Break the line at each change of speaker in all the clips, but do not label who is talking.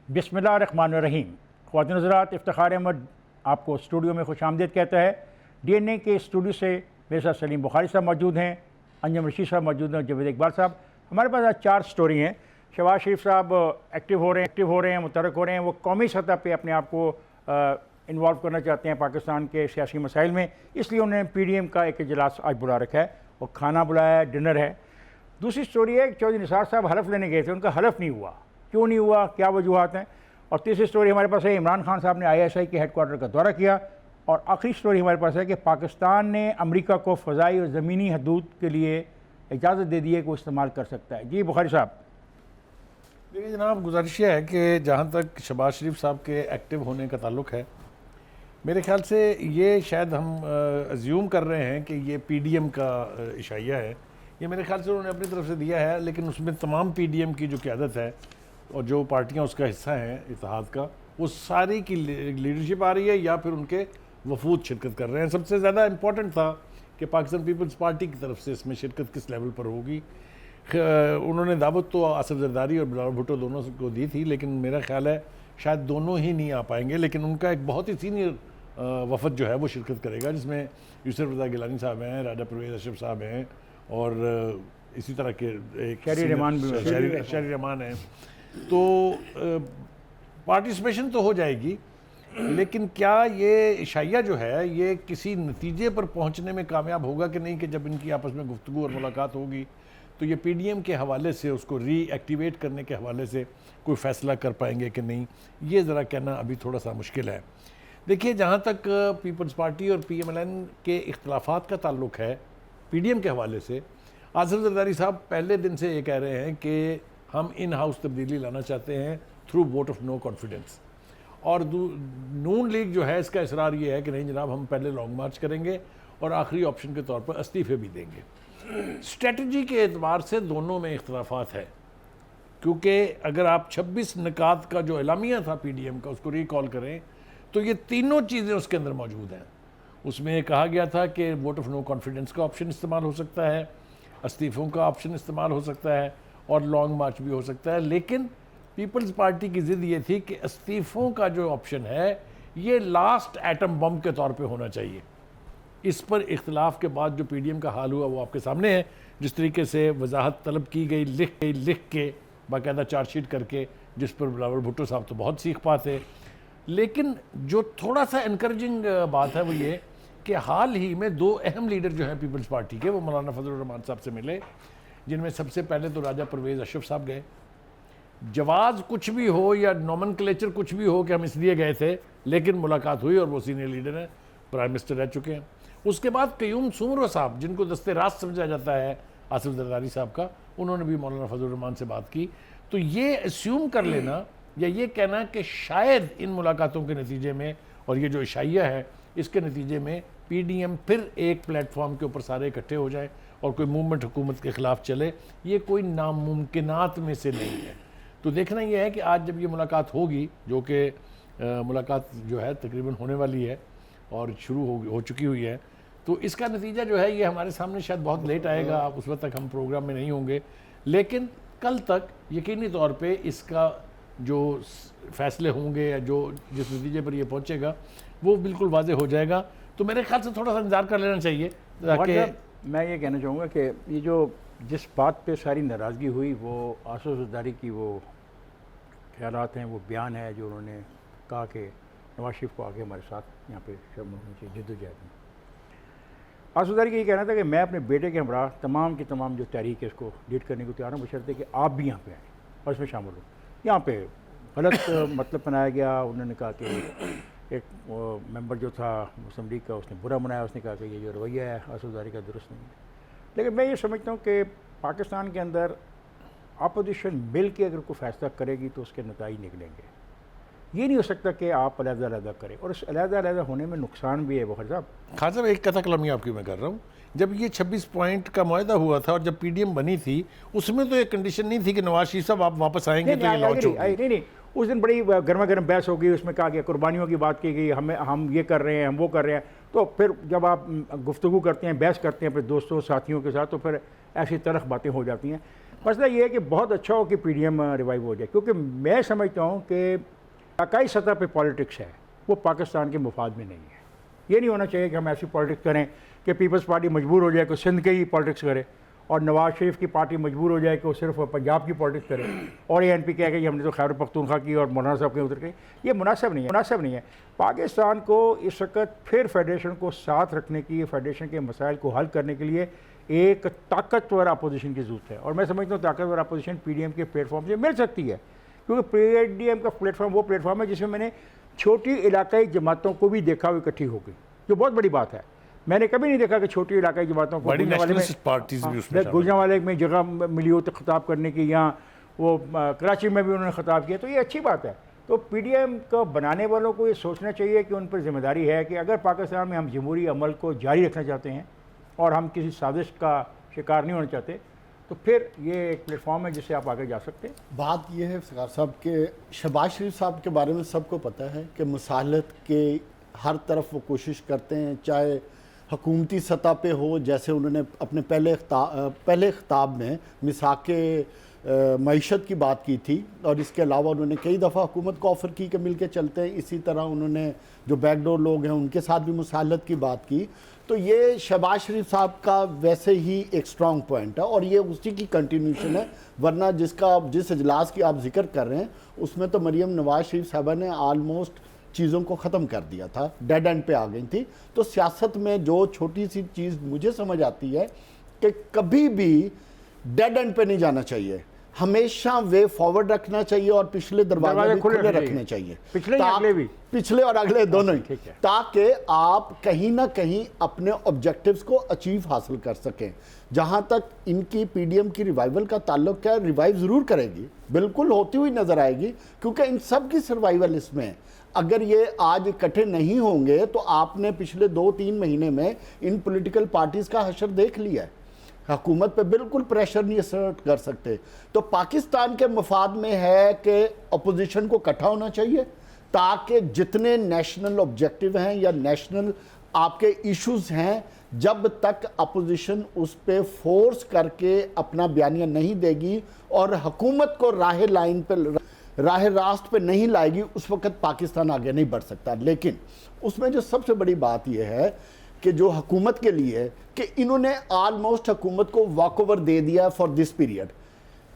बिस्मिल्लाहिर्रहमानिर्रहीम। ख्वातीन हज़रात, इफ्तिखार अहमद आपको स्टूडियो में खुशामदीद कहता है। DNA के स्टूडियो से मेरे साथ सलीम बुखारी साहब मौजूद हैं, अंजम रशीद साहब मौजूद हैं, जवेद इकबाल साहब। हमारे पास आज 4 स्टोरी हैं। शहबाज शरीफ साहब एक्टिव हो रहे हैं, मुतहर्रिक हो रहे हैं। वो कौमी सतह पर अपने आप को इन्वॉल्व करना चाहते हैं पाकिस्तान के सियासी मसाइल में, इसलिए उन्होंने PDM का एक इजलास आज बुला रखा है। वो खाना बुलाया है, डिनर है। दूसरी स्टोरी है कि चौधरी निसार साहब हलफ लेने गए थे, उनका हलफ नहीं हुआ। क्यों नहीं हुआ, क्या वजूहत हैं। और तीसरी स्टोरी हमारे पास है, इमरान खान साहब ने ISI के हेडक्वार्टर का दौरा किया। और आखिरी स्टोरी हमारे पास है कि पाकिस्तान ने अमेरिका को फ़ज़ाई और ज़मीनी हदूद के लिए इजाज़त दे दी है कि वो इस्तेमाल कर सकता है। जी बुखारी साहब।
देखिए जनाब, गुजारिश है कि जहाँ तक शहबाज शरीफ साहब के एक्टिव होने का ताल्लुक़ है, मेरे ख्याल से ये शायद हम अज्यूम कर रहे हैं कि ये PDM का इशाया है। ये मेरे ख्याल से उन्होंने अपनी तरफ से दिया है, लेकिन उसमें तमाम PDM की जो क़यादत है और जो पार्टियां उसका हिस्सा हैं इत्तेहाद का, वो सारी की लीडरशिप आ रही है या फिर उनके वफूद शिरकत कर रहे हैं। सबसे ज़्यादा इम्पॉर्टेंट था कि पाकिस्तान पीपल्स पार्टी की तरफ से इसमें शिरकत किस लेवल पर होगी। उन्होंने दावत तो आसिफ जरदारी और बिलावल भुट्टो दोनों को दी थी, लेकिन मेरा ख्याल है शायद दोनों ही नहीं आ पाएंगे। लेकिन उनका एक बहुत ही सीनियर वफद जो है वो शिरकत करेगा, जिसमें यूसुफ रज़ा गिलानी साहब हैं, राजा परवेज़ अशरफ साहब हैं और इसी तरह के एक शहरी रहमान हैं। तो पार्टिसिपेशन तो हो जाएगी, लेकिन क्या ये इशाया जो है ये किसी नतीजे पर पहुंचने में कामयाब होगा कि नहीं, कि जब इनकी आपस में गुफ्तगू और मुलाकात होगी तो ये PDM के हवाले से उसको रीएक्टिवेट करने के हवाले से कोई फ़ैसला कर पाएंगे कि नहीं, ये ज़रा कहना अभी थोड़ा सा मुश्किल है। देखिए, जहाँ तक पीपल्स पार्टी और PMLN के इख्तलाफात का ताल्लुक़ है PDM के हवाले से, आसिफ जरदारी साहब पहले दिन से ये कह रहे हैं कि हम इन हाउस तब्दीली लाना चाहते हैं through vote of no confidence. और नून लीग जो है इसका इसरार ये है कि नहीं जनाब, हम पहले लॉन्ग मार्च करेंगे और आखिरी ऑप्शन के तौर पर इस्तीफ़े भी देंगे। स्ट्रेटजी के एतबार से दोनों में इख्तलाफात है, क्योंकि अगर आप 26 निकात का जो एलामिया था PDM का उसको रिकॉल करें तो ये तीनों चीज़ें उसके अंदर मौजूद हैं। उसमें कहा गया था कि वोट ऑफ नो कॉन्फिडेंस का ऑप्शन इस्तेमाल हो सकता है, इस्तीफ़ों का ऑप्शन इस्तेमाल हो सकता है और लॉन्ग मार्च भी हो सकता है। लेकिन पीपल्स पार्टी की ज़िद ये थी कि इस्तीफ़ों का जो ऑप्शन है ये लास्ट एटम बम के तौर पे होना चाहिए। इस पर इख्तलाफ के बाद जो PDM का हाल हुआ वो आपके सामने है। जिस तरीके से वजाहत तलब की गई लिख के बाकायदा चार्जशीट करके, जिस पर बिलावल भुट्टो साहब तो बहुत सीख पाते। लेकिन जो थोड़ा सा इनकरेजिंग बात है वो ये कि हाल ही में 2 अहम लीडर जो हैं पीपल्स पार्टी के, वो मौलाना फजलुर रहमान साहब से मिले, जिनमें सबसे पहले तो राजा परवेज़ अशरफ साहब गए। जवाज़ कुछ भी हो या नॉमनक्लेचर कुछ भी हो कि हम इसलिए गए थे, लेकिन मुलाकात हुई और वो सीनियर लीडर हैं, प्राइम मिनिस्टर रह चुके हैं। उसके बाद क़य्यूम सुमरो साहब, जिनको दस्ते रास्त समझा जाता है आसिफ जरदारी साहब का, उन्होंने भी मौलाना फजलुर रहमान से बात की। तो ये अस्यूम कर लेना या ये कहना कि शायद इन मुलाकातों के नतीजे में और ये जो इशाया है इसके नतीजे में PDM फिर एक प्लेटफॉर्म के ऊपर सारे इकट्ठे हो जाए और कोई मूवमेंट हुकूमत के ख़िलाफ़ चले, ये कोई नामुमकिनात में से नहीं है। तो देखना यह है कि आज जब ये मुलाकात होगी, जो कि मुलाकात जो है तकरीबन होने वाली है और शुरू हो चुकी हुई है, तो इसका नतीजा जो है ये हमारे सामने शायद बहुत लेट आएगा, उस वक्त तक हम प्रोग्राम में नहीं होंगे। लेकिन कल तक यकीनी तौर पर इसका जो फ़ैसले होंगे या जो जिस नतीजे पर ये पहुँचेगा वो बिल्कुल वाज़े हो जाएगा। तो मेरे ख्याल से थोड़ा सा इंतज़ार कर लेना चाहिए। ताकि
मैं ये कहना चाहूँगा कि ये जो जिस बात पे सारी नाराज़गी हुई वो आसिफ जरदारी की वो ख्यालात हैं, वो बयान है जो उन्होंने कहा कि नवाज शरीफ को आगे हमारे साथ यहाँ पे शामिल होनी चाहिए जद्दोजहद में। आसिफ जरदारी का ये कहना था कि मैं अपने बेटे के हमरा तमाम की तमाम जो तहरीक है इसको लीड करने को तैयार हूँ, बशर्ते कि आप भी यहाँ पे आएँ और इसमें शामिल हो। यहाँ पे गलत मतलब बनाया गया। उन्होंने कहा कि एक मेंबर जो था मुस्लिम लीग का, उसने बुरा मनाया, उसने कहा कि ये जो रवैया है आसिफ जरदारी का दुरुस्त नहीं है। लेकिन मैं ये समझता हूँ कि पाकिस्तान के अंदर अपोजिशन मिल के अगर कोई फैसला करेगी तो उसके नतीजे निकलेंगे। ये नहीं हो सकता कि आप अलग-अलग करें, और इस अलग-अलग होने में नुकसान भी है। बुखारी साहब,
खान साहब, एक कथा कलमी आपकी मैं कर रहा हूँ। जब ये 26 पॉइंट का मुआहदा हुआ था और जब PDM बनी थी, उसमें तो एक कंडीशन नहीं थी कि नवाज शरीफ साहब आप वापस आएंगे तो ये लॉन्च होगी।
नहीं, उस दिन बड़ी गर्मा गर्म बहस हो गई। उसमें कहा गया, कुर्बानियों की बात की गई, हम ये कर रहे हैं, हम वो कर रहे हैं। तो फिर जब आप गुफ्तगू करते हैं, बहस करते हैं अपने दोस्तों साथियों के साथ, तो फिर ऐसी तरह बातें हो जाती हैं। मसला ये है कि बहुत अच्छा हो कि पीडीएम रिवाइव हो जाए, क्योंकि मैं समझता हूँ कि इलाकाई सतह पे पॉलिटिक्स है वो पाकिस्तान के मुफाद में नहीं है। ये नहीं होना चाहिए कि हम ऐसी पॉलिटिक्स करें कि पीपल्स पार्टी मजबूर हो जाए कि सिंध के ही पॉलिटिक्स करे और नवाज शरीफ की पार्टी मजबूर हो जाए कि वो सिर्फ पंजाब की पॉलिटिक्स करे और ये एनपी कहे कि हमने तो खैबर पख्तूनख्वा की और मौलाना साहब के उधर के। ये मुनासिब नहीं है। पाकिस्तान को इस वक्त फिर फेडरेशन को साथ रखने की, फेडरेशन के मसाइल को हल करने के लिए एक ताकतवर अपोजिशन की ज़रूरत है, और मैं समझता हूँ ताकतवर अपोजिशन पीडीएम के प्लेटफॉर्म से मिल सकती है, क्योंकि पीडीएम का प्लेटफॉर्म वो प्लेटफॉर्म है जिसमें मैंने छोटी इलाकाई जमातों को भी देखा हुआ इकट्ठी हो गई, जो बहुत बड़ी बात है। मैंने कभी नहीं देखा कि छोटी इलाकाई जमातों को गुजरांवाले में जगह मिली हो तो खिताब करने की, या वो कराची में भी उन्होंने खिताब किया, तो ये अच्छी बात है। तो पीडीएम को बनाने वालों को ये सोचना चाहिए कि उन पर जिम्मेदारी है कि अगर पाकिस्तान में हम जमहूरी अमल को जारी रखना चाहते हैं और हम किसी साजिश का शिकार नहीं होना चाहते, तो फिर ये एक प्लेटफॉर्म है जिससे आप आगे जा सकते हैं।
बात यह है इफ्तिखार साहब के शहबाज शरीफ साहब के बारे में सबको पता है कि मुसालत के हर तरफ वो कोशिश करते हैं, चाहे हुकूमती सतह पे हो, जैसे उन्होंने अपने पहले खिताब में मिसाके मईशत की बात की थी, और इसके अलावा उन्होंने कई दफ़ा हुकूमत को ऑफ़र की कि मिल के चलते हैं। इसी तरह उन्होंने जो बैकडोर लोग हैं उनके साथ भी मुसालत की बात की। तो ये शहबाज शरीफ साहब का वैसे ही एक स्ट्रॉन्ग पॉइंट है और ये उसी की कंटिन्यूशन है, वरना जिस इजलास की आप जिक्र कर रहे हैं उसमें तो मरीम नवाज शरीफ साहबा ने आलमोस्ट चीज़ों को ख़त्म कर दिया था, डेड एंड पे आ गई थी। तो सियासत में जो छोटी सी चीज़ मुझे समझ आती है कि कभी भी डेड एंड पे नहीं जाना चाहिए, हमेशा वे फॉरवर्ड रखना चाहिए और पिछले दरवाजे भी खुले रखने चाहिए, पिछले और अगले दोनों ही, ताकि आप कहीं ना कहीं अपने ऑब्जेक्टिव्स को अचीव हासिल कर सकें। जहां तक इनकी पीडीएम की रिवाइवल का ताल्लुक है, रिवाइव ज़रूर करेगी, बिल्कुल होती हुई नज़र आएगी, क्योंकि इन सब की सर्वाइवल इसमें है। अगर ये आज इकट्ठे नहीं होंगे तो आपने पिछले 2-3 महीने में इन पॉलिटिकल पार्टीज़ का हशर देख लिया है, हुकूमत पे बिल्कुल प्रेशर नहीं असर्ट कर सकते। तो पाकिस्तान के मफाद में है कि अपोजिशन को इकट्ठा होना चाहिए, ताकि जितने नेशनल ऑब्जेक्टिव हैं या नेशनल आपके इश्यूज हैं, जब तक अपोजिशन उस पर फोर्स करके अपना बयानिया नहीं देगी और हुकूमत को राह रास्त पे नहीं लाएगी, उस वक्त पाकिस्तान आगे नहीं बढ़ सकता। लेकिन उसमें जो सबसे बड़ी बात यह है कि जो हुकूमत के लिए है कि इन्होंने ऑलमोस्ट हुकूमत को वॉकओवर दे दिया फॉर दिस पीरियड।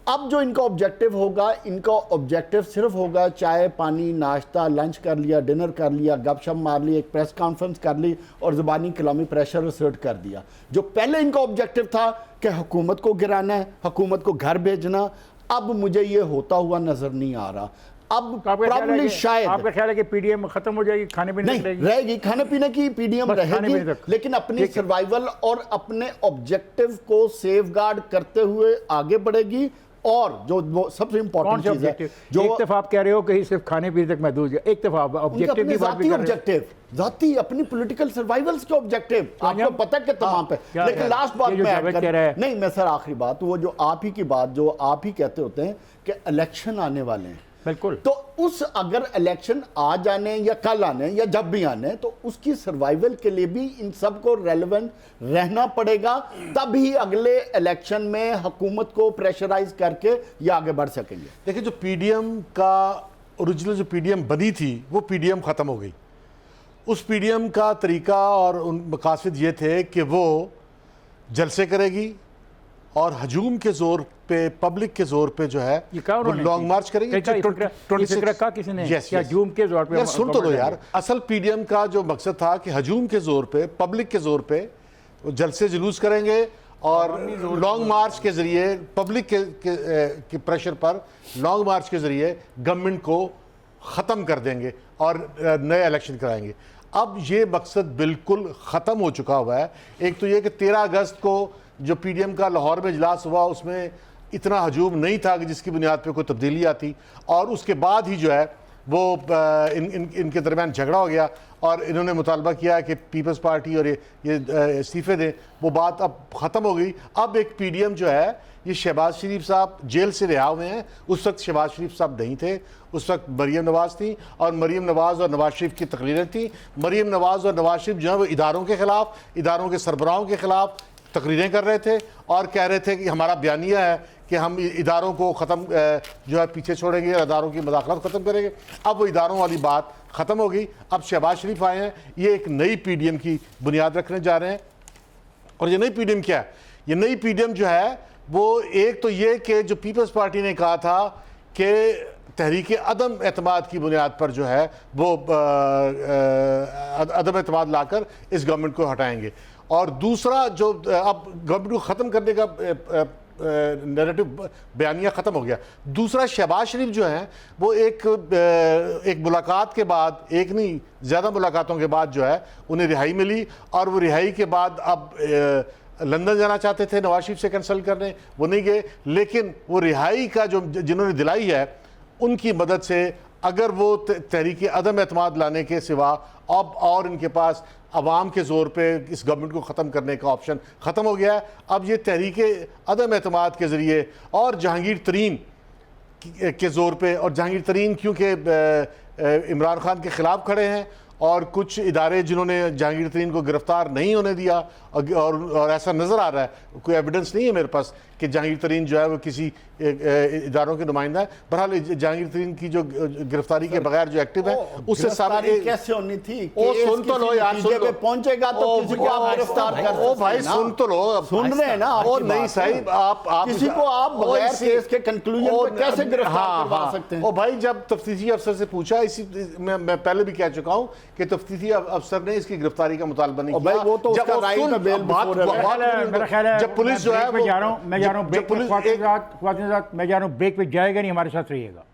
अब जो इनका ऑब्जेक्टिव होगा, इनका ऑब्जेक्टिव सिर्फ होगा चाय पानी नाश्ता, लंच कर लिया, डिनर कर लिया, गपशप मार ली, एक प्रेस कॉन्फ्रेंस कर ली और ज़बानी कलामी प्रेशर असर्ट कर दिया। जो पहले इनका ऑब्जेक्टिव था कि हुकूमत को गिराना है, हुकूमत को घर भेजना, अब मुझे ये होता हुआ नजर नहीं आ रहा। अब प्रॉब्ली शायद
आपका ख्याल है कि पीडीएम खत्म हो जाएगी, खाने पीने
नहीं रहेगी, खाने पीने की पीडीएम रहेगी, लेकिन अपनी सर्वाइवल और अपने ऑब्जेक्टिव को सेफगार्ड करते हुए आगे बढ़ेगी। और जो सबसे इंपॉर्टेंट चीज है, जो
एक तरफ आप कह रहे हो कि सिर्फ खाने पीने तक महदूद है, एक तरफ आप ऑब्जेक्टिव की बात भी कर रहे हो,
जाती अपनी पॉलिटिकल सर्वाइवल्स के ऑब्जेक्टिव आपको पता है कि तमाम पे। लेकिन लास्ट बात में ऐड कर नहीं, मैं सर आखिरी बात, वो जो आप ही की बात जो आप ही कहते होते हैं कि इलेक्शन आने वाले हैं,
बिल्कुल, तो
उस अगर इलेक्शन आ जाने या कल आने या जब भी आने, तो उसकी सर्वाइवल के लिए भी इन सबको रेलेवेंट रहना पड़ेगा, तभी अगले इलेक्शन में हुकूमत को प्रेशराइज करके ये आगे बढ़ सकेंगे।
देखिए, जो पीडीएम का ओरिजिनल जो पीडीएम बनी थी वो पीडीएम ख़त्म हो गई। उस पीडीएम का तरीका और उन मकासद ये थे कि वो जलसे करेगी और हजूम के जोर पे, पब्लिक के जोर पे जो है वो लॉन्ग मार्च करेंगे।
हजूम के जोर पे,
यार सुन तो दो यार, असल पीडीएम का जो मकसद था कि हजूम के जोर पे, पब्लिक के जोर पे वो जलसे जुलूस करेंगे और लॉन्ग मार्च के जरिए, पब्लिक के प्रेशर पर लॉन्ग मार्च के जरिए गवर्नमेंट को ख़त्म कर देंगे और नए इलेक्शन कराएंगे। अब ये मकसद बिल्कुल ख़त्म हो चुका हुआ है। एक तो ये कि 13 अगस्त को जो पीडीएम का लाहौर में इजलास हुआ उसमें इतना हजूम नहीं था कि जिसकी बुनियाद पे कोई तब्दीली आती, और उसके बाद ही जो है वो इनके दरमियान झगड़ा हो गया और इन्होंने मुतालबा किया कि पीपल्स पार्टी और ये इस्तीफ़े दें। वो बात अब ख़त्म हो गई। अब एक पीडीएम जो है, ये शहबाज शरीफ साहब जेल से रिहा हुए हैं, उस वक्त शहबाज शरीफ साहब नहीं थे, उस वक्त मरीम नवाज़ थी, और मरीम नवाज़ और नवाज शरीफ की तकरीरें थी। मरीम नवाज़ और नवाज शरीफ जो है वो इदारों के ख़िलाफ़, इदारों के सरबराहों के ख़िलाफ़ तकरीरें कर रहे थे और कह रहे थे कि हमारा बयानिया है
कि हम इदारों को ख़त्म जो है पीछे छोड़ेंगे, इदारों की मदाखलत ख़त्म करेंगे। अब वो इदारों वाली बात ख़त्म हो गई। अब शहबाज शरीफ आए हैं, ये एक नई PDM की बुनियाद रखने जा रहे हैं। और ये नई PDM क्या है? ये नई PDM जो है वो एक तो ये कि जो पीपल्स पार्टी ने कहा था कि तहरीक अदम एतमाद की बुनियाद पर जो है वो अदम एतमाद लाकर इस गवर्नमेंट को हटाएंगे। और दूसरा जो अब गवर्नमेंट को ख़त्म करने का नैरेटिव बयानिया ख़त्म हो गया। दूसरा, शहबाज शरीफ जो हैं वो एक मुलाकात के बाद, एक नहीं ज़्यादा मुलाकातों के बाद जो है उन्हें रिहाई मिली, और वो रिहाई के बाद अब लंदन जाना चाहते थे नवाज शरीफ से कंसल्ट करने, वो नहीं गए। लेकिन वो रिहाई का जो जिन्होंने दिलाई है उनकी मदद से अगर वो तहरीक अदम एतमाद लाने के सिवा अब और इनके पास अवाम के ज़ोर पे इस गवर्नमेंट को ख़त्म करने का ऑप्शन ख़त्म हो गया है। अब ये तहरीक अदम एतमाद के ज़रिए और जहांगीर तरीन के ज़ोर पे, और जहांगीर तरीन क्योंकि इमरान खान के ख़िलाफ़ खड़े हैं और कुछ इदारे जिन्होंने जहांगीर तरीन को गिरफ़्तार नहीं होने दिया, और ऐसा नज़र आ रहा है, कोई एविडेंस नहीं है मेरे पास कि जहांगीर तरीन जो है वो किसी इदारों के नुमाइंदा है। बहरहाल जहांगीर तरीन की जो गिरफ्तारी के बगैर जो एक्टिव है उससे
गिरफ्तारी कैसे होनी थी?
ओ सुन तो लो यार, सुन लो,
पहुंचेगा तो किसी को आप गिरफ्तार कर सकते हैं।
ओ भाई सुन तो लो,
सुन रहे हैं ना?
ओ नहीं साहिब, आप
किसी को आप बगैर केस के कंक्लूजन पे कैसे गिरफ्तार करवा सकते हैं?
ओ भाई, जब तफ्तीशी अफसर से पूछा, इसी मैं पहले भी कह चुका हूं कि तफ्तीशी अफसर ने इसकी गिरफ्तारी का मुतालबा नहीं किया।
वो तो उसका राइट है, बेल
मेरा ख्याल है
जब पुलिस जो है
मैं जा रहा हूं ब्रेक पे, मैं जा रहा हूं ब्रेक पे, जाएगा नहीं, हमारे साथ रहिएगा।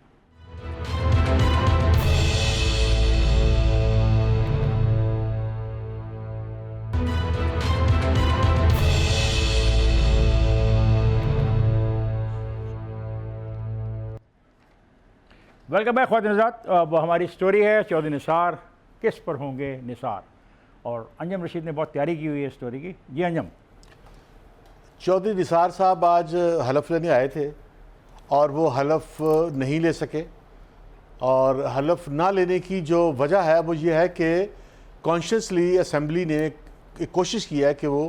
वेलकम बैक ख्वातीन हज़रात। अब हमारी स्टोरी है चौधरी निसार किस पर होंगे निसार, और अंजम रशीद ने बहुत तैयारी की हुई है स्टोरी की। जी अंजम।
चौधरी निसार साहब आज हलफ लेने आए थे और वो हलफ नहीं ले सके, और हलफ ना लेने की जो वजह है वो ये है कि कॉन्शियसली असेंबली ने कोशिश की है कि वो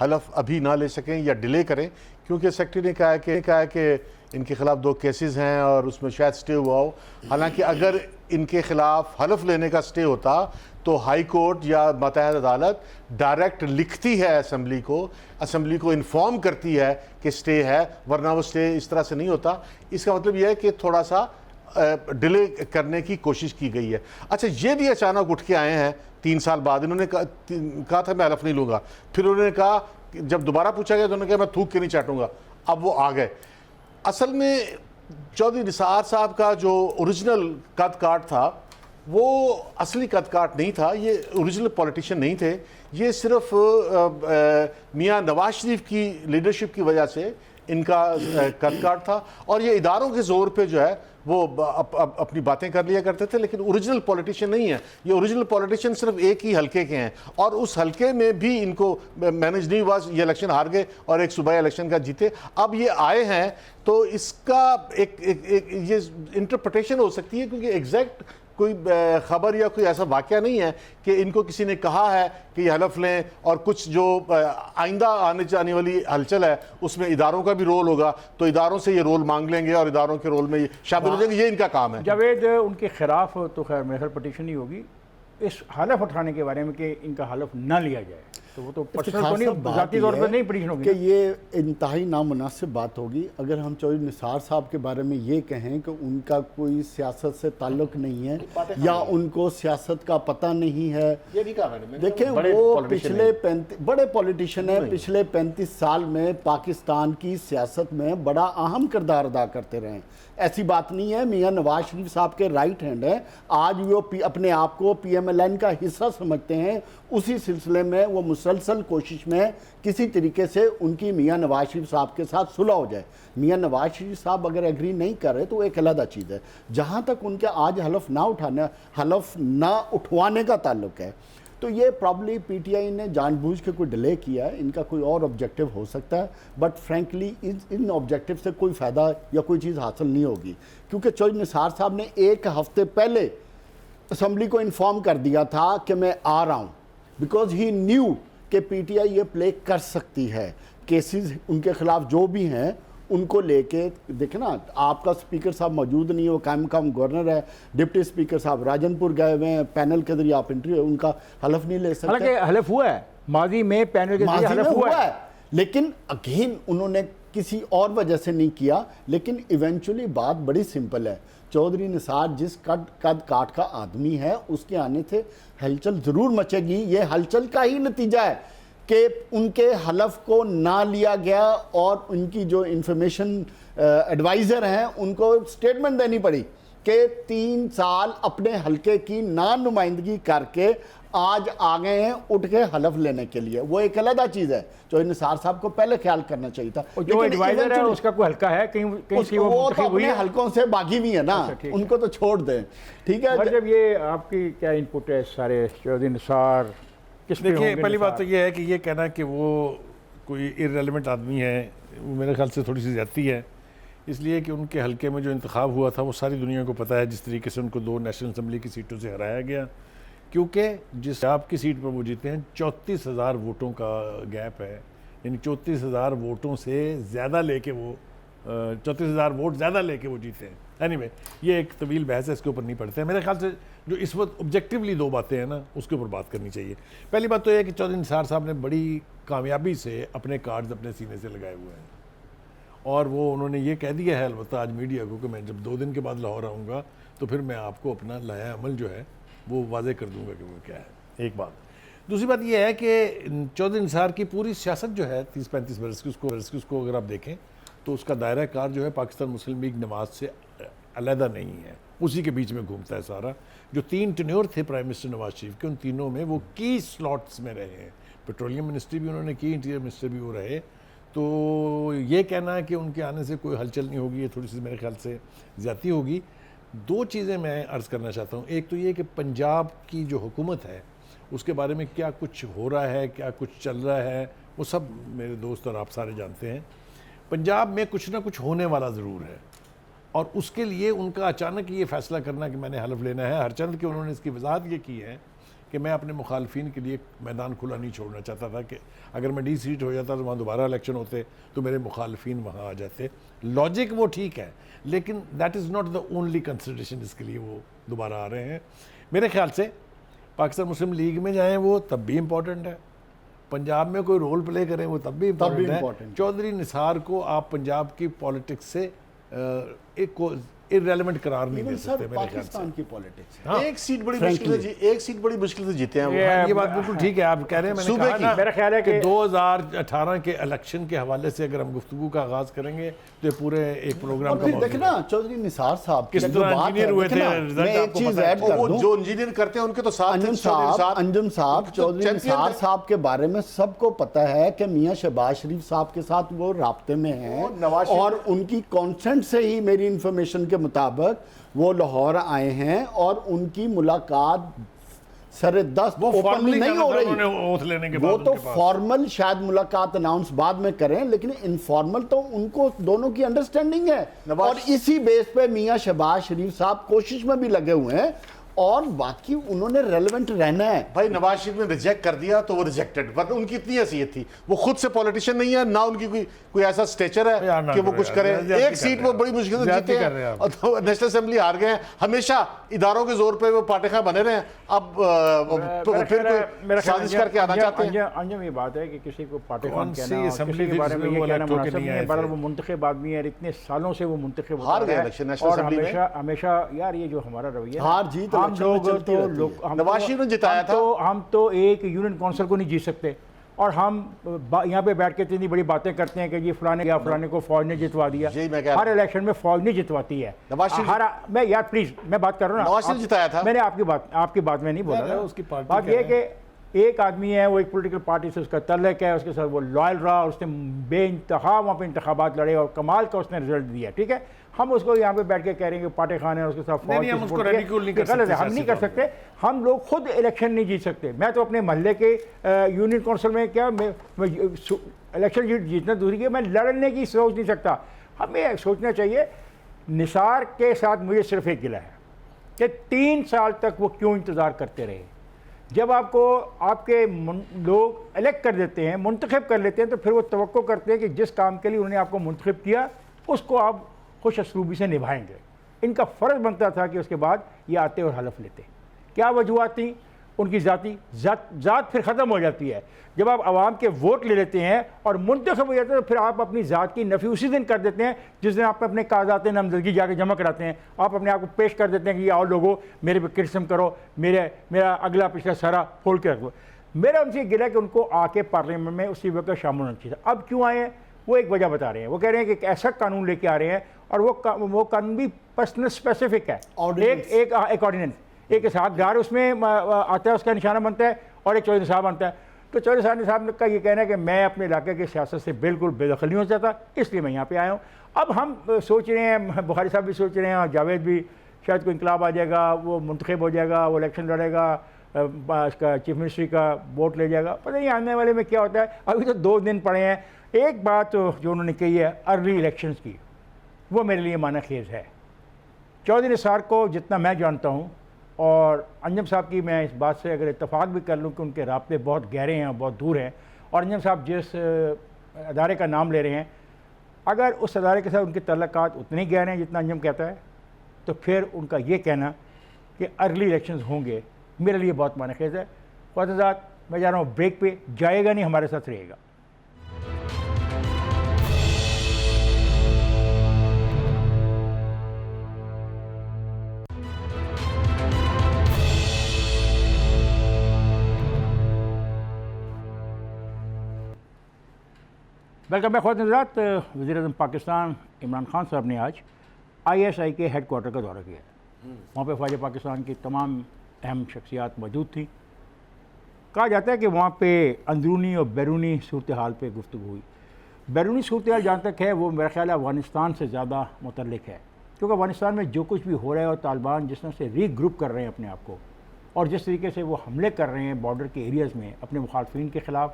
हलफ अभी ना ले सकें या डिले करें, क्योंकि सेक्रेटरी ने कहा है कि इनके ख़िलाफ़ 2 केसेस हैं और उसमें शायद स्टे हुआ हो। हालांकि अगर इनके ख़िलाफ़ हलफ लेने का स्टे होता तो हाई कोर्ट या मातहत अदालत डायरेक्ट लिखती है असेंबली को इन्फॉर्म करती है कि स्टे है, वरना वो स्टे इस तरह से नहीं होता। इसका मतलब यह है कि थोड़ा सा डिले करने की कोशिश की गई है। अच्छा, ये भी अचानक उठ के आए हैं 3 साल बाद। इन्होंने कहा था मैं हलफ नहीं लूँगा, फिर उन्होंने कहा, जब दोबारा पूछा गया तो उन्होंने कहा मैं थूक के नहीं चाटूँगा। अब वो आ गए। असल में चौधरी निसार साहब का जो ओरिजिनल कद काट था वो असली कद काट नहीं था, ये ओरिजिनल पॉलिटिशियन नहीं थे, ये सिर्फ मियां नवाज शरीफ की लीडरशिप की वजह से इनका कद काट था, और ये इदारों के ज़ोर पे जो है वो अपनी बातें कर लिया करते थे, लेकिन ओरिजिनल पॉलिटिशियन नहीं है। ये ओरिजिनल पॉलिटिशियन सिर्फ एक ही हलके के हैं, और उस हलके में भी इनको मैनेज नहीं हुआ, ये इलेक्शन हार गए और एक सूबाई इलेक्शन का जीते। अब ये आए हैं तो इसका एक ये इंटरप्रिटेशन हो सकती है, क्योंकि एग्जैक्ट कोई खबर या कोई ऐसा वाक़या नहीं है कि इनको किसी ने कहा है कि ये हलफ लें, और कुछ जो आइंदा आने जाने वाली हलचल है उसमें इदारों का भी रोल होगा, तो इदारों से ये रोल मांग लेंगे और इदारों के रोल में ये शामिल हो जाएंगे। ये इनका काम है।
जावेद, उनके खिलाफ तो खैर मेरे पटिशन ही होगी इस हलफ उठाने के बारे में कि इनका हलफ ना लिया जाए, तो वो तो पर्सनल तो नहीं, ज़ाती तौर पर नहीं पटिशन होगी
कि ये इंतहाई नामुनासिब बात होगी अगर हम चौधरी निसार साहब के बारे में ये कहें कि उनका कोई सियासत से ताल्लुक़ नहीं है या उनको सियासत का पता नहीं है।
ये भी कहा मैंने।
देखें, वो पिछले बड़े पॉलिटिशियन हैं, पिछले 35 साल में पाकिस्तान की सियासत में बड़ा अहम किरदार अदा करते रहे। ऐसी बात नहीं है, मियां नवाज शरीफ साहब के राइट हैंड है। आज वो अपने आप को PMLN का हिस्सा समझते हैं। उसी सिलसिले में वो मुसलसल कोशिश में किसी तरीके से उनकी मियां नवाज शरीफ साहब के साथ सुलह हो जाए। मियां नवाज शरीफ साहब अगर एग्री नहीं कर रहे तो एक अलग चीज़ है। जहाँ तक उनके आज हलफ ना उठवाने का ताल्लुक है, तो ये प्रॉब्ली PTI ने जानबूझ के कोई डिले किया है। इनका कोई और ऑब्जेक्टिव हो सकता है, बट फ्रैंकली इन ऑब्जेक्टिव से कोई फ़ायदा या कोई चीज़ हासिल नहीं होगी, क्योंकि चौधरी निसार साहब ने 1 हफ्ते पहले असम्बली को इन्फॉर्म कर दिया था कि मैं आ रहा हूँ, बिकॉज ही न्यू कि PTI ये प्ले कर सकती है। केसेस उनके ख़िलाफ़ जो भी हैं उनको लेके देखे ना, आपका स्पीकर साहब मौजूद नहीं है, वो कायम काम गवर्नर है, डिप्टी स्पीकर साहब राजनपुर गए हुए हैं, पैनल के जरिए आप इंटरव्यू उनका हलफ नहीं ले सकते।
हालांकि हलफ हुआ है माजी में, पैनल के जरिए
माजी में
हलफ हुआ है,
लेकिन अगेन उन्होंने किसी और वजह से नहीं किया। लेकिन इवेंचुअली बात बड़ी सिंपल है, चौधरी निसार जिस कद काट का आदमी है, उसके आने से हलचल जरूर मचेगी। ये हलचल का ही नतीजा है कि उनके हलफ को ना लिया गया और उनकी जो इंफॉर्मेशन एडवाइज़र हैं उनको स्टेटमेंट देनी पड़ी कि 3 साल अपने हलके की नानुमाइंदगी करके आज आ गए हैं उठ के हलफ लेने के लिए। वो एक अलग चीज़ है जो निसार साहब को पहले ख्याल करना चाहिए था।
और जो एडवाइजर है उसका कोई हल्का है कहीं कहीं से वो
तो
मुंतखब हुई
अपने
है?
हलकों से बागी भी है ना,
ठीक है।
उनको तो छोड़ दें, ठीक है।
और जब ये आपकी क्या इनपुट है सारे चौधरी निसार किस पे
देखिए,
होंगे
पहली बात तो
निसार?
ये है कि ये कहना कि वो कोई इररेलेवेंट आदमी है, वो मेरे ख्याल से थोड़ी सी ज़्यादती है। इसलिए कि उनके हलके में जो इंतखाब हुआ था वो सारी दुनिया को पता है, जिस तरीके से उनको 2 नेशनल असम्बली की सीटों से हराया गया, क्योंकि जिस आपकी सीट पर वो जीते हैं 34,000 वोटों का गैप है, यानी 34,000 वोटों से ज़्यादा लेके वो 34,000 वोट ज़्यादा लेके वो जीते हैं। एनीवे, ये एक तवील बहस है, इसके ऊपर नहीं पढ़ते हैं। मेरे ख्याल से जो इस वक्त ऑब्जेक्टिवली 2 बातें हैं ना, उसके ऊपर बात करनी चाहिए। पहली बात तो यह है कि चौधरी निसार साहब ने बड़ी कामयाबी से अपने कार्ड्स अपने सीने से लगाए हुए हैं, और वो उन्होंने ये कह दिया है अलबत्ता आज मीडिया को कि मैं जब 2 दिन के बाद लाहौर आऊँगा तो फिर मैं आपको अपना लाया अमल जो है वो वाजे कर दूंगा कि वो क्या है। एक बात। दूसरी बात ये है कि चौधरी निसार की पूरी सियासत जो है 30-35 वर्ष की, उसको अगर आप देखें तो उसका दायरा कार जो है पाकिस्तान मुस्लिम लीग नवाज से अलहदा नहीं है, उसी के बीच में घूमता है सारा। जो 3 टेन्योर थे प्राइम मिनिस्टर नवाज शरीफ के, उन तीनों में वो की स्लॉट्स में रहे हैं। पेट्रोलियम मिनिस्ट्री भी उन्होंने की, इंटीरियर मिनिस्टर भी वो रहे। तो ये कहना है कि उनके आने से कोई हलचल नहीं होगी, ये थोड़ी सी मेरे ख्याल से ज़्यादती होगी। 2 चीज़ें मैं अर्ज़ करना चाहता हूँ। एक तो ये कि पंजाब की जो हुकूमत है उसके बारे में क्या कुछ हो रहा है, क्या कुछ चल रहा है, वो सब मेरे दोस्त और आप सारे जानते हैं। पंजाब में कुछ ना कुछ होने वाला ज़रूर है, और उसके लिए उनका अचानक ये फ़ैसला करना कि मैंने हलफ लेना है, हरचंद के उन्होंने इसकी वजाहत ये की है कि मैं अपने मुखालफिन के लिए मैदान खुला नहीं छोड़ना चाहता था कि अगर मैं सीट हो जाता तो वहाँ दोबारा इलेक्शन होते तो मेरे मुखालफिन वहाँ आ जाते। लॉजिक वो ठीक है, लेकिन that is not the only consideration जिसके लिए वो दोबारा आ रहे हैं। मेरे ख्याल से पाकिस्तान मुस्लिम लीग में जाएँ वो तब भी इम्पॉर्टेंट है, पंजाब में कोई रोल प्ले करें वो तब भी इम्पॉर्टेंट है। चौधरी निसार को आप पंजाब की पॉलिटिक्स से एक इररेलेवेंट करार नहीं दे सकते मेरे ख्याल से।
पाकिस्तान की पॉलिटिक्स है।
हाँ। एक सीट बड़ी मुश्किल से जीते हैं वो।
ये बात बिल्कुल ठीक है, आप कह रहे हैं। मैंने
सूबे
कहा
की।
ना,
मेरा ख्याल है कि
2018 के इलेक्शन के हवाले से अगर हम गुफ्तगू का आगाज करेंगे तो ये पूरे एक प्रोग्राम
और
का
फिर
मौजूद
देखना
है।
चौधरी निसार साहब
किस
की जो
तरह
बात
इंजीनियर
है,
हुए थे,
देखना,
रिजल्ट
मैं एक
आपको
चीज
पता है।
ऐड कर
वो
दूं।
जो इंजीनियर करते हैं उनके तो साथ
अंजुम
थे चौधरी
साहब अंजुम साहब
तो
चौधरी
चैंपियन
निसार
थे।
साहब के बारे में सबको पता है कि मियां शहबाज शरीफ साहब के साथ वो राब्ते में हैं,
नवाज शरीफ-
और उनकी कॉन्सेंट से ही मेरी इंफॉर्मेशन के मुताबिक वो लाहौर आए हैं, और उनकी मुलाकात सरे दस्त
वो
ओपनली
फॉर्मली
नहीं हो रही।
उन्होंने ओथ लेने के
वो
बाद
तो
उनके पास।
फॉर्मल शायद मुलाकात अनाउंस बाद में करें, लेकिन इनफॉर्मल तो उनको दोनों की अंडरस्टैंडिंग है,
नवाज-
और इसी बेस पे मियां शहबाज शरीफ साहब कोशिश में भी लगे हुए हैं, और बाकी उन्होंने रेलेवेंट रहना है।
भाई नवाज शरीफ ने रिजेक्ट कर दिया तो वो रिजेक्टेड, वरना उनकी इतनी हैसियत थी, वो खुद से पॉलिटिशियन नहीं है ना, उनकी कोई ऐसा स्टेचर
यार
है
ना
कि वो
करो
कुछ
यार,
करे।
ज्यादती
एक
कर
सीट
रहे
वो
हैं
बड़ी मुश्किल से
ज्यादती
जीते
कर रहे हैं
हैं,
आप।
और तो नेशनल असेंबली हार गए हैं। हमेशा इदारों के जोर पे वो पाटेखा बने रहे हैं, अब फिर कोई साजिश करके आना चाहते हैं।
अंजम ये बात है कि किसी को पाटे
कौन
खान
सी
कहना और
असेंबली
किसी के
थी
बारे में
जिसमें
ये
वो
कहना
इलेक्ट होके
मुनासिब
नहीं
नहीं
आए
है। बहरहाल
थे।
वो मुंतखब आदमी है, इतने सालों से वो मुंतखब
हार
होता
गए
रहा है,
इलेक्शन नेशनल
और
असेंबली में।
हमेशा यार ये जो हमारा रवैया है,
हार जीत
हम
इलेक्शन में
लोग
चलती
तो
रहती है।
नवाज शरीफ ने जिताया था।
हम तो एक यूनियन काउंसिल को नहीं जीत सकते, और हम यहाँ पे बैठ के इतनी बड़ी बातें करते हैं कि ये फलाने या फलाने को फौज ने जितवा दिया।
यही मैं कह रहा
हर इलेक्शन में फौज नहीं जितवाती है।
नवाज शरीफ-
हर मैं यार प्लीज मैं बात कर रहा हूँ ना,
नवाज शरीफ
आप-
जिताया था।
मैंने आपकी बात में नहीं बोला
नहीं,
था।
उसकी पार्टी
बात
का
ये
है।
कि एक आदमी है, वो एक पॉलिटिकल पार्टी से उसका तल्लक है, उसके साथ वो लॉयल रहा, और उसने बेइंतहा वहाँ पे इंतखाबात लड़े और कमाल का उसने रिजल्ट दिया। ठीक है, हम उसको यहाँ पे बैठ के कह रहे हैं कि पाटे खान है, उसके साथ फौज
नहीं,
की
हम उसको
support की है।
ridicule नहीं कर
गलत है,
सकते
हम नहीं कर
सियासी तौर
सकते। हम लोग खुद इलेक्शन नहीं जीत सकते। मैं तो अपने मोहल्ले के यूनियन काउंसिल में क्या मैं इलेक्शन जीतना दूरी के, मैं लड़ने की सोच नहीं सकता। हमें सोचना चाहिए। निसार के साथ मुझे सिर्फ एक गिला है कि 3 साल तक वो क्यों इंतज़ार करते रहे। जब आपको आपके लोग इलेक्ट कर देते हैं, मुंतखब कर लेते हैं, तो फिर वो तवक्को करते हैं कि जिस काम के लिए उन्होंने आपको मुंतखब किया उसको आप खुश असलूबी से निभाएंगे। इनका फ़र्ज़ बनता था कि उसके बाद ये आते और हलफ लेते। क्या वजूहत थी उनकी? ज़ात फिर ख़त्म हो जाती है। जब आप आवाम के वोट ले लेते हैं और मुंतखब हो जाते हैं तो फिर आप अपनी ज़ात की नफ़ी उसी दिन कर देते हैं जिस दिन आप अपने कागजात नामजदगी जाके जमा कराते हैं। आप अपने आप को पेश कर देते हैं कि आओ लोगों मेरे पे क्रिटिसिज्म करो, मेरा अगला पिछला सारा फोड़ के रखो। मेरा उनसे गिला कि उनको आके पार्लियामेंट में उसी वक्त शामिल होना चाहिए था। अब क्यों आए हैं वो एक वजह बता रहे हैं। वो कह रहे हैं कि एक ऐसा कानून लेके आ रहे हैं और वो कानून भी पर्सनल स्पेसिफिक है। एक ऑर्डिनेंस, एक इसहाकदार उसमें आता है, उसका निशाना बनता है, और एक चौधरी साहब बनता है। तो चौधरी साहब का ये कहना है कि मैं अपने इलाके की सियासत से बिल्कुल बेदखल नहीं हो जाता, इसलिए मैं यहाँ पे आया हूँ। अब हम सोच रहे हैं, बुखारी साहब भी सोच रहे हैं और जावेद भी, शायद कोई इंकलाब आ जाएगा, वो मुंतखब हो जाएगा, वो इलेक्शन लड़ेगा, इसका चीफ मिनिस्ट्री का वोट ले जाएगा। पता नहीं आने वाले में क्या होता है। अभी तो 2 दिन पड़े हैं। एक बात जो उन्होंने कही है अर्ली इलेक्शंस की, वो मेरे लिए माना खेज़ है। चौधरी निसार को जितना मैं जानता हूँ और अंजम साहब की मैं इस बात से अगर इत्तफाक भी कर लूँ कि उनके राब्ते बहुत गहरे हैं, बहुत दूर हैं, और अंजम साहब जिस अदारे का नाम ले रहे हैं, अगर उस अदारे के साथ उनके तल्लुकात उतने गहरे हैं जितना अंजम कहता है, तो फिर उनका ये कहना कि अर्ली इलेक्शंस होंगे मेरे लिए बहुत माना खेज़ है। ख्वाजात मैं जा रहा हूँ ब्रेक पे, जाएगा नहीं, हमारे साथ रहेगा। वेलकम बैक ख़ुरात। वज़ीर-ए-आज़म पाकिस्तान इमरान खान साहब ने आज ISI के हेड क्वार्टर का दौरा किया। वहाँ पे फ़ौज पाकिस्तान की तमाम अहम शख्सियात मौजूद थी। कहा जाता है कि वहाँ पे अंदरूनी और बैरूनी सूरत हाल पर गुफ्तगू हुई। बैरूनी सूरत हाल जहाँ तक है वो मेरा ख्याल है अफ़गानिस्तान से ज़्यादा मुतल्लिक़ है, क्योंकि अफ़गानिस्तान में जो कुछ भी हो रहा है और तालिबान जिस तरह से रीग्रुप कर रहे हैं अपने आप को, और जिस तरीके से वो हमले कर रहे हैं बॉर्डर के एरियाज़ में अपने मुखालफिन के ख़िलाफ़,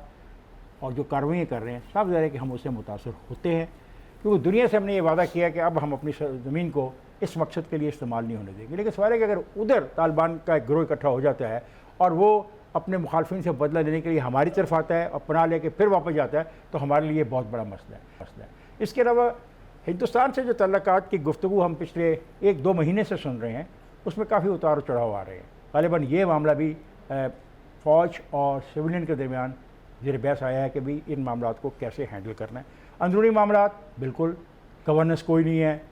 और जो कार्रवाइयाँ कर रहे हैं, साफ ज़ाहिर है कि हम उससे मुतासर होते हैं, क्योंकि दुनिया से हमने ये वादा किया कि अब हम अपनी ज़मीन को इस मकसद के लिए इस्तेमाल नहीं होने देंगे। लेकिन सवाल है कि अगर उधर तालिबान का एक गिरोह इकट्ठा हो जाता है और वो अपने मुखालफिन से बदला लेने के लिए हमारी तरफ आता है और पनाह लेके फिर वापस जाता है, तो हमारे लिए बहुत बड़ा मसला है। इसके अलावा हिंदुस्तान से जो तल्लुकात की गुफ्तगू हम पिछले 1-2 महीने से सुन रहे हैं, उसमें काफ़ी उतार चढ़ाव आ रहे हैं। ग़ालिबन ये मामला भी फ़ौज और सिविलियन के दरमियान ज़ेर बहस आया है कि भाई इन मामलों को कैसे हैंडल करना है। अंदरूनी मामला बिल्कुल, गवर्नेंस कोई नहीं है।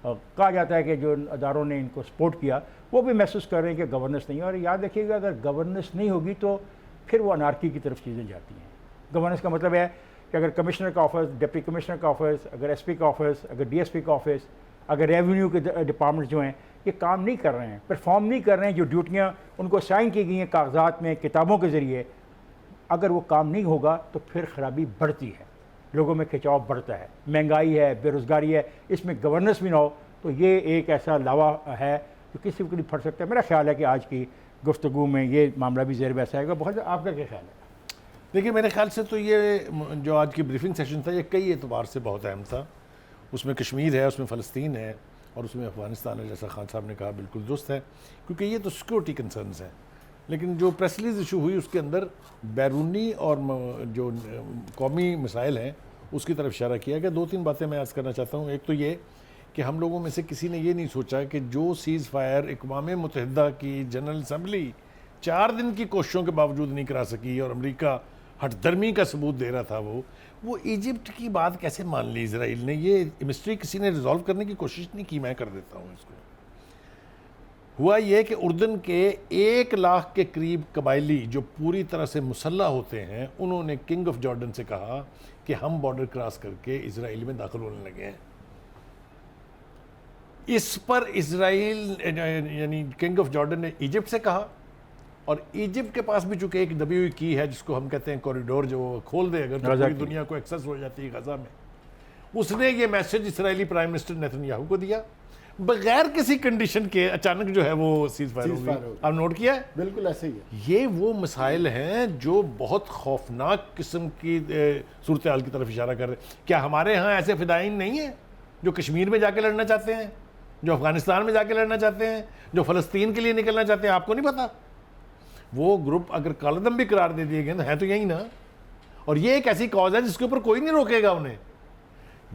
कहा जाता है कि जो अदारों ने इनको सपोर्ट किया वो भी महसूस कर रहे हैं कि गवर्नेंस नहीं है। और याद रखिएगा, अगर गवर्नेंस नहीं होगी तो फिर वो अनारकी की तरफ चीज़ें जाती हैं। गवर्नेंस का मतलब है कि अगर कमिश्नर का ऑफिस, डिप्टी कमिश्नर का ऑफिस, अगर SP का ऑफिस, अगर DSP का ऑफिस, अगर रेवेन्यू के डिपार्टमेंट जो हैं ये काम नहीं कर रहे हैं, परफॉर्म नहीं कर रहे हैं, जो ड्यूटियाँ उनको साइन की गई हैं कागजात में, किताबों के ज़रिए, अगर वो काम नहीं होगा तो फिर ख़राबी बढ़ती है, लोगों में खिंचाव बढ़ता है, महंगाई है, बेरोज़गारी है। इसमें गवर्नेंस भी ना हो तो ये एक ऐसा लावा है जो किसी को नहीं फट सकता है। मेरा ख्याल है कि आज की गुफ्तगू में ये मामला भी ज़ेर बहस आएगा। बहुत आपका क्या ख्याल है?
देखिए, मेरे ख्याल से तो ये जो आज की ब्रीफिंग सेशन था ये कई एतबार से बहुत अहम था। उसमें कश्मीर है, उसमें फ़लस्तीन है और उसमें अफ़गानिस्तान है, जैसा खान साहब ने कहा बिल्कुल दुरुस्त है, क्योंकि ये तो सिक्योरिटी कंसर्न्स हैं। लेकिन जो प्रेस रिलीज इशू हुई उसके अंदर बैरूनी और जो कौमी मसाइल हैं उसकी तरफ इशारा किया गया। 2-3 बातें मैं अर्ज़ करना चाहता हूँ। एक तो ये कि हम लोगों में से किसी ने ये नहीं सोचा कि जो सीज़ फायर अक़वाम मुत्तहिदा की जनरल असम्बली 4 दिन की कोशिशों के बावजूद नहीं करा सकी और अमेरिका हठधर्मी का सबूत दे रहा था, वो इजिप्ट की बात कैसे मान ली इसराइल ने? ये मिस्ट्री किसी ने रिजॉल्व करने की कोशिश नहीं की। मैं कर देता हूँ इसको। हुआ ये कि उर्दन के 1 लाख के करीब कबायली जो पूरी तरह से मुसल्ला होते हैं, उन्होंने किंग ऑफ जॉर्डन से कहा कि हम बॉर्डर क्रॉस करके इसराइल में दाखिल होने लगे हैं। इस पर इसराइल यानी किंग ऑफ जॉर्डन ने इजिप्ट से कहा, और इजिप्ट के पास भी चूंकि एक दबी हुई की है जिसको हम कहते हैं कॉरिडोर, जो खोल दे अगर तो पूरी दुनिया को एक्सेस हो जाती है गजा में, उसने ये message Israeli prime minister Netanyahu को दिया बगैर किसी कंडीशन के। अचानक जो है वो सीज फायर हो गई। आप नोट किया है?
बिल्कुल ऐसे ही है।
ये वो मसाइल हैं जो बहुत खौफनाक किस्म की सूरत हाल की तरफ इशारा कर रहे हैं। क्या हमारे यहाँ ऐसे फिदाइन नहीं है जो कश्मीर में जाके लड़ना चाहते हैं, जो अफगानिस्तान में जाके लड़ना चाहते हैं, जो फ़लस्तीन के लिए निकलना चाहते हैं? आपको नहीं पता? वो ग्रुप अगर कालदम भी करार दे दिए गए तो है तो यही ना। और ये एक ऐसी कॉज है जिसके ऊपर कोई नहीं रोकेगा उन्हें।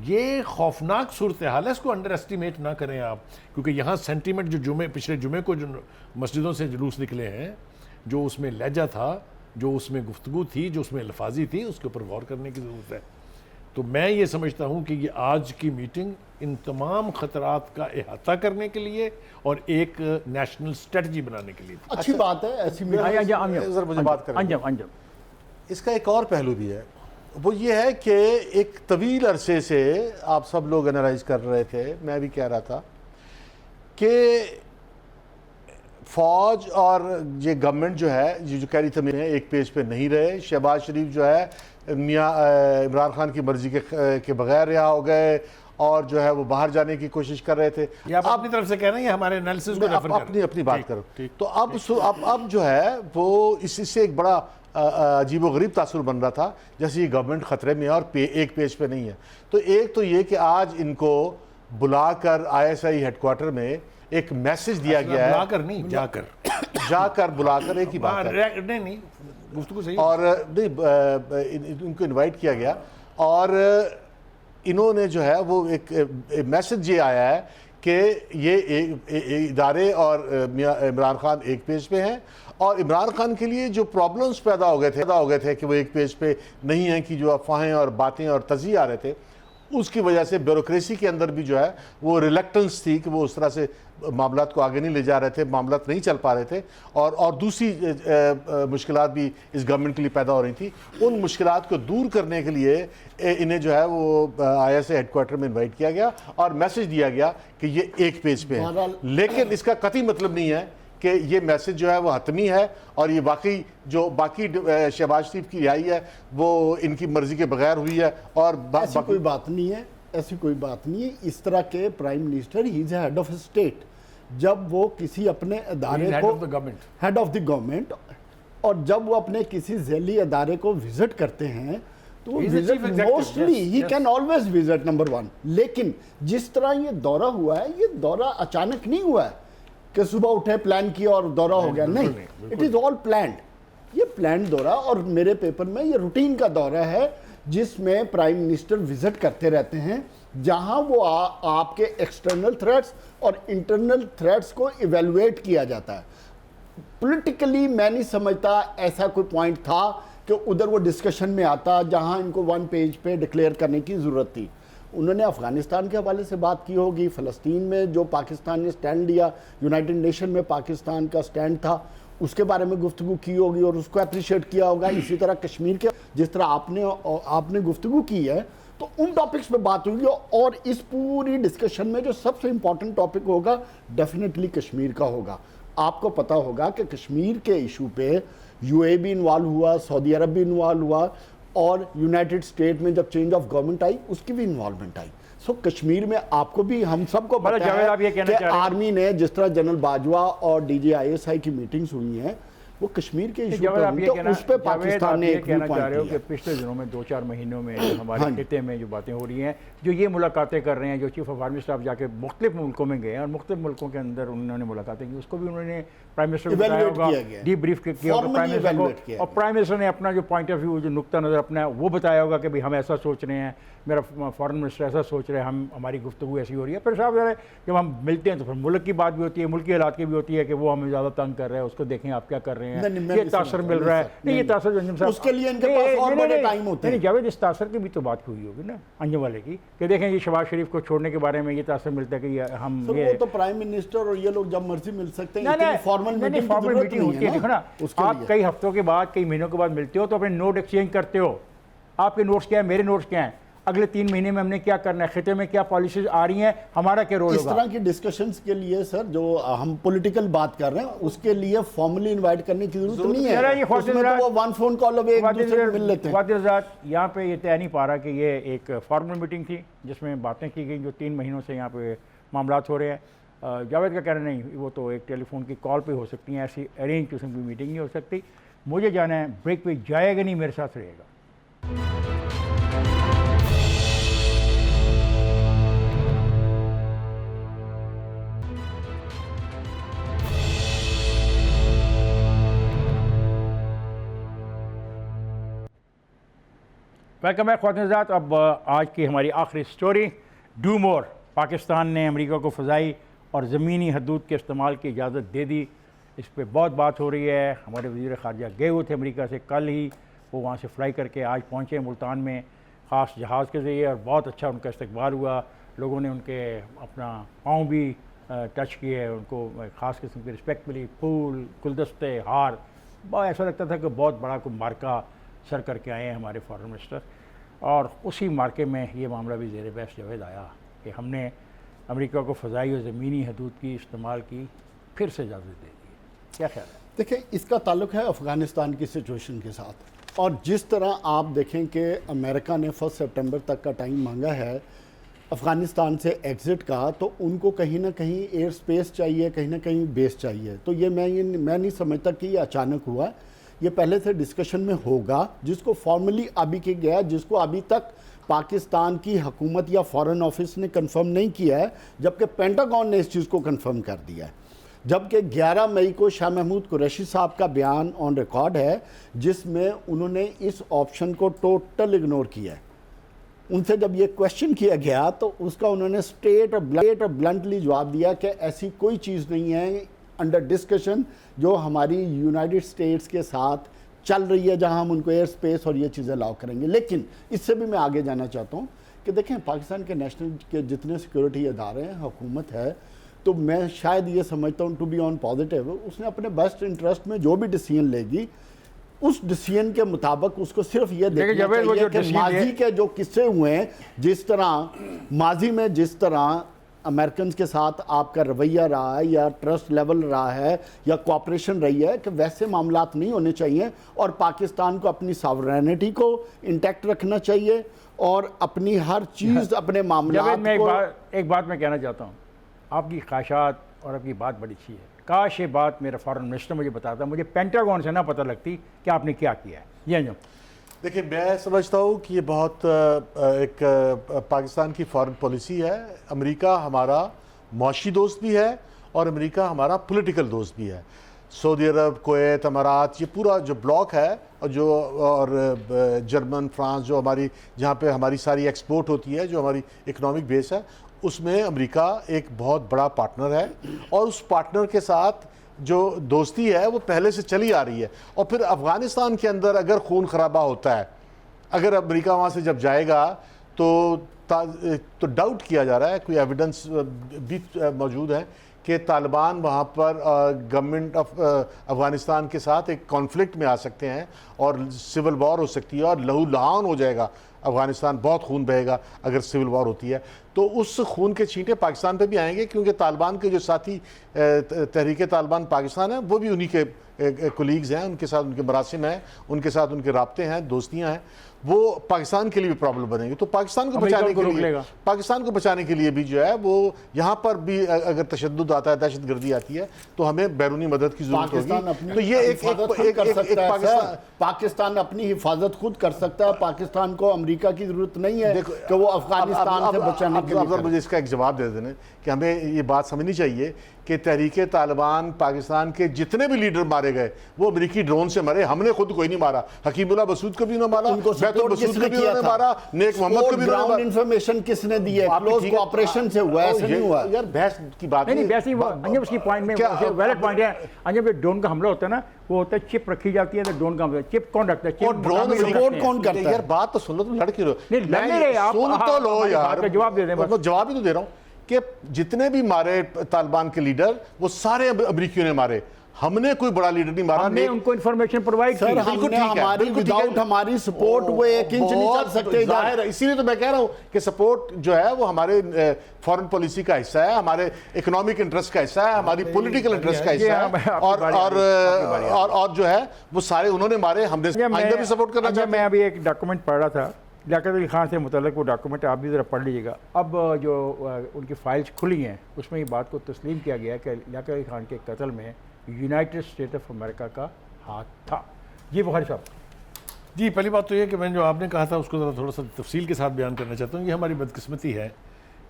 ये खौफनाक सूरत हाल है, इसको अंडर एस्टिमेट ना करें आप, क्योंकि यहाँ सेंटीमेंट जो पिछले जुमे को जो मस्जिदों से जुलूस निकले हैं, जो उसमें लहजा था, जो उसमें गुफ्तगू थी, जो उसमें अल्फाजी थी, उसके ऊपर गौर करने की ज़रूरत है। तो मैं ये समझता हूँ कि ये आज की मीटिंग इन तमाम ख़तरात का अहाता करने के लिए और एक नेशनल स्ट्रेटजी बनाने के लिए थी।
अच्छी बात है ऐसी मीटिंग।
ज़रा मुझे बात करें।
अंजम
इसका एक और पहलू भी है, वो ये है कि एक तवील अरसे से आप सब लोग एनालाइज कर रहे थे, मैं भी कह रहा था कि फ़ौज और ये गवर्नमेंट जो है, ये जो कह रही थी मैं एक पेज पे नहीं रहे। शहबाज शरीफ जो है मियाँ इमरान खान की मर्ज़ी के बगैर रिहा हो गए और जो है वो बाहर जाने की कोशिश कर रहे थे।
ये आप अपनी तरफ से कह रहे हैं, हमारे एनालिसिस को रेफर
अपनी अपनी बात करो।
ठीक।
तो अब जो है वो इससे एक बड़ा अजीब व गरीब तासुर बन रहा था, जैसे ये गवर्नमेंट ख़तरे में है और एक पेज पे नहीं है। तो एक तो ये कि आज इनको बुलाकर ISI हेडक्वार्टर में एक मैसेज दिया गया है,
बुलाकर नहीं,
जाकर बुलाकर एक ही बात है,
नहीं गुफ्तगू सही
और नहीं इनको इनवाइट किया गया और इन्होंने जो है वो एक मैसेज ये आया है कि ये इदारे और इमरान खान एक पेज पे हैं और इमरान खान के लिए जो प्रॉब्लम्स पैदा हो गए थे कि वो एक पेज पे नहीं है, कि जो अफवाहें और बातें और तज़िये आ रहे थे, उसकी वजह से ब्यूरोक्रेसी के अंदर भी जो है वो रिलेक्टेंस थी कि वो उस तरह से मामलात को आगे नहीं ले जा रहे थे, मामलात नहीं चल पा रहे थे और दूसरी मुश्किलात भी इस गवर्नमेंट के लिए पैदा हो रही थी। उन मुश्किलात को दूर करने के लिए इन्हें जो है वो ISI हेडक्वार्टर में इन्वाइट किया गया और मैसेज दिया गया कि ये एक पेज पे है। लेकिन इसका कतई मतलब नहीं है कि ये मैसेज जो है वो हतमी है और ये वाकई जो बाकी शहबाज शरीफ की रिहाई है वो इनकी मर्जी के बगैर हुई है और
ऐसी कोई बात नहीं है, ऐसी कोई बात नहीं है। इस तरह के prime minister he is head of state, जब वो किसी अपने अदारे को हेड ऑफ द गवर्नमेंट और जब वो अपने किसी झैली अदारे को विजिट करते हैं तो visit mostly he can always visit, number 1। लेकिन जिस तरह ये दौरा हुआ है, ये दौरा अचानक नहीं हुआ है कि सुबह उठे प्लान किया और दौरा हो गया, नहीं, इट इज ऑल प्लान्ड। ये प्लान दौरा और मेरे पेपर में ये रूटीन का दौरा है जिसमें प्राइम मिनिस्टर विजिट करते रहते हैं, जहां वो आपके एक्सटर्नल थ्रेट्स और इंटरनल थ्रेट्स को इवेलुएट किया जाता है। पॉलिटिकली मैं नहीं समझता ऐसा कोई पॉइंट था कि उधर वो डिस्कशन में आता जहां इनको 1 पेज पे डिक्लेयर करने की ज़रूरत थी। उन्होंने अफ़गानिस्तान के हवाले से बात की होगी, फ़लस्तीन में जो पाकिस्तान ने स्टैंड लिया, यूनाइटेड नेशन में पाकिस्तान का स्टैंड था, उसके बारे में गुफ्तगू की होगी और उसको अप्रिशिएट किया होगा। इसी तरह कश्मीर के जिस तरह आपने गुफ्तगू की है तो उन टॉपिक्स पे बात होगी और इस पूरी डिस्कशन में जो सबसे इंपॉर्टेंट टॉपिक होगा डेफिनेटली कश्मीर का होगा। आपको पता होगा कि कश्मीर के इशू पे UAE भी इन्वॉल्व हुआ, सऊदी अरब भी इन्वॉल्व हुआ और यूनाइटेड स्टेट में जब चेंज ऑफ गवर्नमेंट आई उसकी भी इन्वॉल्वमेंट आई। सो कश्मीर में आपको भी हम सबको पता है कि आर्मी ने जिस तरह जनरल बाजवा और DG ISI की मीटिंग्स हुई हैं वो कश्मीर के इशू पे हुई, तो उस पे पाकिस्तान ने एक
कहना चाह रहे हो कि पिछले दिनों में 2-4 महीनों में हमारे खिते में जो बातें हो रही हैं, जो ये मुलाकातें कर रहे हैं, जो चीफ ऑफ आर्मी स्टाफ जाके मुख्तलिफ मुल्कों में गए और मुख्तलिफ मुल्कों के अंदर उन्होंने मुलाकातें की, उसको भी उन्होंने प्राइम मिनिस्टर को बताया होगा, डीब्रीफ किया होगा प्राइम मिनिस्टर को, और प्राइम मिनिस्टर ने अपना जो पॉइंट ऑफ व्यू, जो नुक्ता नज़र अपना वो बताया होगा कि भाई हम ऐसा सोच रहे हैं, मेरा फॉरेन मिनिस्टर ऐसा सोच रहे हैं, हमारी गुफ्तगू ऐसी हो रही है। फिर साहब जब हम मिलते हैं तो फिर मुल्क की बात भी होती है, मुल्क की हालात की भी होती है कि वो हमें ज़्यादा तंग कर रहे हैं, उसको देखें आप क्या कर रहे हैं, ये तासर मिल रहा है। नहीं, ये तासर अंजुम साहब
उसके लिए इनके पास और बड़े टाइम होते हैं।
जावेद, इस तासर की भी तो बात हुई होगी ना अंजुम वाले की, कि देखें ये शहबाज शरीफ को छोड़ने के बारे में ये तासर मिलता है कि हम
ये तो प्राइम मिनिस्टर और ये लोग जब मर्जी मिल सकते हैं, फॉर्मल मीटिंग
होती है। देखो ना, आप कई हफ्तों के बाद, कई महीनों के बाद मिलते हो तो अपने नोट एक्सचेंज करते हो, आपके नोट्स क्या है, मेरे नोट्स क्या हैं, अगले 3 महीने में हमने क्या करना है, खिते में क्या पॉलिसीज आ रही हैं, हमारा क्या रोल होगा।
इस तरह की डिस्कशंस के लिए सर जो हम पॉलिटिकल बात कर रहे हैं उसके लिए फॉर्मली इनवाइट करने की जरूरत नहीं है, उसमें तो वो 1 फोन कॉल अवे एक दूसरे को मिल लेते हैं।
यहाँ पे ये तय नहीं पा रहा कि ये एक फॉर्मल मीटिंग थी जिसमें बातें की गई जो 3 महीनों से यहाँ पे मामलात हो रहे हैं। जावेद का कहना नहीं, वो तो एक टेलीफोन की कॉल पे हो सकती हैं, ऐसी अरेंज किस्म की मीटिंग नहीं हो सकती। मुझे जाना है, ब्रेक पे जाएगा नहीं, मेरे साथ रहेगा। वेलकम बैक ख्वातीन-हज़रात। अब आज की हमारी आखिरी स्टोरी, डू मोर। पाकिस्तान ने अमेरिका को फ़ज़ाई और ज़मीनी हदूद के इस्तेमाल की इजाज़त दे दी। इस पर बहुत बात हो रही है। हमारे वज़ीर ख़ारजा गए हुए थे अमेरिका से, कल ही वो वहाँ से फ़्लाई करके आज पहुँचे मुल्तान में ख़ास जहाज़ के ज़रिए, और बहुत अच्छा उनका इस्तकबाल हुआ। लोगों ने उनके अपना पाँव भी टच किए, उनको ख़ास किस्म की रिस्पेक्ट मिली, फूल, गुलदस्ते, हार। बहुत ऐसा लगता था कि बहुत बड़ा कोई मार्का सर करके आए हैं हमारे फॉरेन मिनिस्टर। और उसी मार्के में ये मामला भी ज़ेर बहस जवेद आया कि हमने अमेरिका को फ़ज़ाई और ज़मीनी हदूद की इस्तेमाल की फिर से इजाज़त दे दी। क्या ख्याल है?
देखिए, इसका ताल्लुक है अफ़गानिस्तान की सिचुएशन के साथ। और जिस तरह आप देखें कि अमेरिका ने 1 सितंबर तक का टाइम मांगा है अफ़गानिस्तान से एग्ज़िट का, तो उनको कहीं ना कहीं एयर स्पेस चाहिए, कहीं ना कहीं बेस चाहिए। तो ये मैं नहीं समझता कि ये अचानक हुआ। ये पहले से डिस्कशन में होगा, जिसको फॉर्मली अभी किया गया, जिसको अभी तक पाकिस्तान की हुकूमत या फॉरेन ऑफिस ने कंफर्म नहीं किया है, जबकि पेंटागन ने इस चीज़ को कंफर्म कर दिया है। जबकि 11 मई को शाह महमूद कुरैशी साहब का बयान ऑन रिकॉर्ड है, जिसमें उन्होंने इस ऑप्शन को टोटल इग्नोर किया है। उनसे जब ये क्वेश्चन किया गया तो उसका उन्होंने स्ट्रेट और ब्लंटली जवाब दिया कि ऐसी कोई चीज़ नहीं है अंडर डिस्कशन जो हमारी यूनाइटेड स्टेट्स के साथ चल रही है, जहां हम उनको एयर स्पेस और ये चीज़ें अलाउ करेंगे। लेकिन इससे भी मैं आगे जाना चाहता हूं कि देखें, पाकिस्तान के नेशनल के जितने सिक्योरिटी इदारे हैं, हुकूमत है, तो मैं शायद ये समझता हूं, टू बी ऑन पॉजिटिव, उसने अपने बेस्ट इंटरेस्ट में जो भी डिसीजन लेगी उस डिसीजन के मुताबिक उसको सिर्फ ये देखना चाहिए कि माजी के जो किस्से हुए हैं, जिस तरह माजी में जिस तरह अमेरिकन के साथ आपका रवैया रहा है या ट्रस्ट लेवल रहा है या कोऑपरेशन रही है, कि वैसे मामलात नहीं होने चाहिए। और पाकिस्तान को अपनी सॉवरेनिटी को इंटैक्ट रखना चाहिए और अपनी हर चीज़ अपने मामलात को।
एक बात मैं कहना चाहता हूँ, आपकी ख्वाहिशात और आपकी बात बड़ी अच्छी है। काश ये बात मेरा फॉरेन मिनिस्टर मुझे बताता, मुझे पेंटागन से ना पता लगती कि आपने क्या किया है। ये जो
देखिए, मैं समझता हूँ कि ये बहुत एक पाकिस्तान की फॉरेन पॉलिसी है। अमेरिका हमारा मौशी दोस्त भी है और अमेरिका हमारा पॉलिटिकल दोस्त भी है। सऊदी अरब, कुवैत, अमारात, ये पूरा जो ब्लॉक है और जर्मन, फ्रांस, जो हमारी जहाँ पे हमारी सारी एक्सपोर्ट होती है, जो हमारी इकोनॉमिक बेस है, उसमें अमेरिका एक बहुत बड़ा पार्टनर है। और उस पार्टनर के साथ जो दोस्ती है वो पहले से चली आ रही है। और फिर अफ़गानिस्तान के अंदर अगर खून खराबा होता है, अगर अमेरिका वहाँ से जब जाएगा तो डाउट किया जा रहा है, कोई एविडेंस भी मौजूद है कि तालिबान वहाँ पर गवर्नमेंट ऑफ अफ़गानिस्तान के साथ एक कॉन्फ्लिक्ट में आ सकते हैं और सिविल वॉर हो सकती है और लहू लहान हो जाएगा अफ़गानिस्तान, बहुत खून बहेगा अगर सिविल वॉर होती है। तो उस खून के छींटे पाकिस्तान पे भी आएंगे, क्योंकि तालिबान के जो साथी तहरीक तालिबान पाकिस्तान है वो भी उन्हीं के कोलीग्स हैं, उनके साथ उनके मरासिम हैं, उनके साथ उनके राब्ते हैं, दोस्तियाँ हैं। वो पाकिस्तान के लिए भी प्रॉब्लम बनेगी। तो पाकिस्तान को बचाने के लिए भी जो है वो यहाँ पर भी अगर तशद्दुद आता है, दहशतगर्दी आती है, तो हमें बैरूनी मदद की जरूरत होगी। तो ये
पाकिस्तान अपनी हिफाजत खुद कर सकता है। पाकिस्तान को अमेरिका की जरूरत नहीं है कि वो अफगानिस्तान से बचाने के लिए।
मुझे इसका एक जवाब दे देने कि हमें ये बात समझनी चाहिए कि तहरीक तालिबान पाकिस्तान के जितने भी लीडर मारे गए वो अमेरिकी ड्रोन से मरे। हमने खुद कोई नहीं मारा, हकीमुल्लाह मसूद को भी ना मारा, बैतुल मसूद को भी उन्होंने मारा, नेक मोहम्मद को भी उन्होंने मारा।
इन्फॉर्मेशन किसने दी है? क्लोज कोऑपरेशन से हुआ, ऐसे नहीं हुआ
यार। बहस की बात
नहीं, वैसे ही अंजम उसकी पॉइंट में वैलिड पॉइंट है। अंजम, ड्रोन का हमला होता है ना, वो होता है चिप रखी जाती है, तो ड्रोन का चिप कौन रखता है?
और ड्रोन सपोर्ट कौन करता है? यार बात तो सुन लो, तुम लड़की रहो, सुन तो लो यार,
जवाब दे दें।
जवाब ही तो दे रहा हूँ कि जितने भी मारे तालिबान के लीडर वो सारे अमेरिकियों ने मारे, हमने कोई बड़ा लीडर नहीं मारा।
हमने उनको इंफॉर्मेशन प्रोवाइड की।
हमने हमारी विदाउट हमारी सपोर्ट वो एक इंच नहीं चल सकते।
जाहिर है, इसीलिए तो मैं कह रहा हूं कि सपोर्ट जो है वो हमारे फॉरेन पॉलिसी का हिस्सा है, हमारे इकोनॉमिक इंटरेस्ट का हिस्सा है, हमारी पॉलिटिकल इंटरेस्ट का हिस्सा है। और जो है वो सारे उन्होंने मारे, हमने भी सपोर्ट करना चाहिए।
मैं अभी एक डॉक्यूमेंट पढ़ रहा था लियाकत अली खान से मुतल्लिक, वो डॉक्यूमेंट आप भी ज़रा पढ़ लीजिएगा। अब जो उनकी फाइल्स खुली हैं उसमें ये बात को तस्लीम किया गया कि लियाकत अली खान के कत्ल में यूनाइटेड स्टेट ऑफ अमेरिका का हाथ था। जी बुखारी साहब।
जी, पहली बात तो ये कि मैंने जो आपने कहा था उसको ज़रा थोड़ा सा तफसील के साथ बयान करना चाहता हूँ। ये हमारी बदकिस्मती है